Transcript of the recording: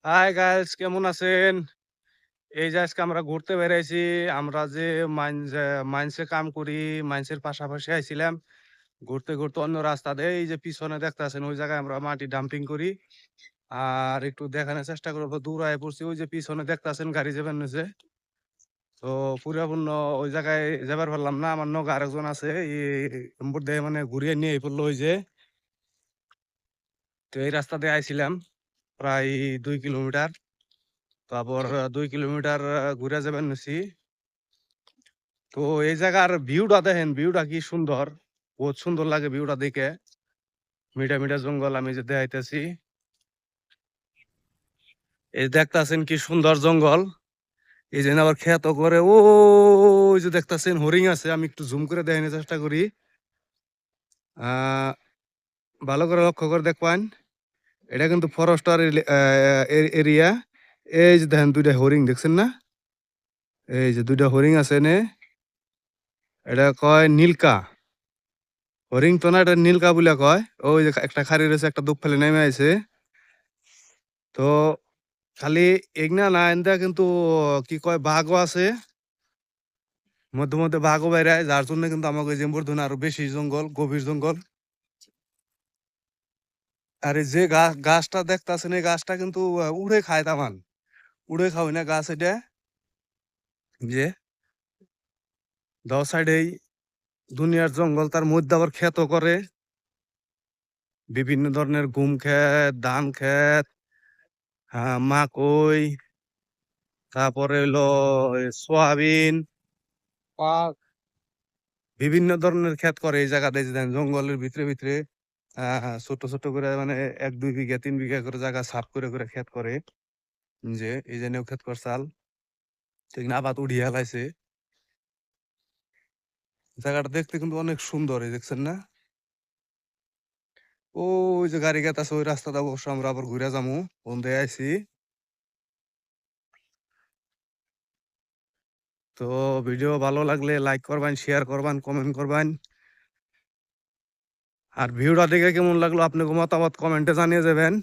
Hi guys, কেমন আছেন? এই যে আজকে আমরা ঘুরতে বেরাইছি। আমরা যে মাইনসে কাম করি, মাইনসের পাশাপাশি আইছিলাম। ঘুরতে অন্য রাস্তা দিয়ে এই যে পিছনে দেখতাছেন ওই জায়গায় আমরা মাটি ডাম্পিং করি। আর একটু দেখানোর চেষ্টা করব, দৌড়ায় পড়ছি। ওই যে পিছনে দেখতাছেন গাড়ি যাবেন নিচে। তো পুরাপূর্ণ ওই জায়গায় যাবার পারলাম না। আমার নৌকা আরেকজন আছে। এম্বুর দিয়ে মানে ঘুরিয়ে নিয়ে পড়লো ওই যে। তো এই রাস্তা দিয়ে আইছিলাম প্রায় 2 কিলোমিটার। তারপর 2 কিলোমিটার ঘুরে যাবেন নিছি। তো এই জায়গার ভিউটা দেখেন, ভিউটা কি সুন্দর। বহুত সুন্দর লাগে ভিউটা দেখে। মিঠা মিঠা জঙ্গল আমি যে দেখাইতেছি। এই দেখতাছেন কি সুন্দর জঙ্গল। এই যে আবার খেত করে ওই যে দেখতাছেন হরিণ আছে। আমি একটু জুম করে দেখানোর চেষ্টা করি। আহ ভালো করে লক্ষ্য করে দেখবেন। এটা কিন্তু ফরেস্টার এরিয়া। এই যে দেখেন দুইটা হরিণ দেখছেন না? এই যে দুইটা হরিণ আছে নে। এটা কয় নীলকা। হরিণ তো না, এটা নীলকা বলে কয়। ওই যে একটা খাড়ি রয়েছে, একটা দুপ ফেলে নেমে আছে। তো খালি এগনা না এনদা কিন্তু কি কয় বাঘও আছে। মধ্যে মধ্যে বাঘও বেড়ায়, যার জন্য কিন্তু আমাকে এই জেম্বুর আরো বেশি জঙ্গল, গভীর জঙ্গল। আর এই যে গাছটা দেখতাছেন, এই গাছটা কিন্তু উড়ে খায় তামান। উড়ে খাওয়াই না গাছ এটা। যে দাও সাইডেই দুনিয়ার জঙ্গল, তার মধ্যে আবার ক্ষেতও করে। বিভিন্ন ধরনের গম ক্ষেত, ধান ক্ষেত, হ্যাঁ মাকই, তারপরে হইলো সোয়াবিন, পাট। বিভিন্ন ধরনের ক্ষেত করে এই জায়গাতে। যে দেখেন জঙ্গলের ভিতরে ভিতরে ছোট ছোট করে মানে 1-2 বিঘা 3 বিঘা করে জায়গা সাফ করে করে ক্ষেত করে। যে এই যে ক্ষেত করছাল ঠিক না, আবাদ উঠিয়ে হেলাইছে। জায়গাটা দেখতে কিন্তু অনেক সুন্দর, এই দেখছেন না? ওই যে গাড়ি গেত আছে, ওই রাস্তাটা অবশ্য আমরা আবার ঘুরে যাবো। বন্ধে আইছি। তো ভিডিও ভালো লাগলে লাইক করবেন, শেয়ার করবেন, কমেন্ট করবেন। আর ভিডিওটা দেখে কেমন লাগলো আপনাকে মতামত কমেন্টে জানিয়ে যাবেন।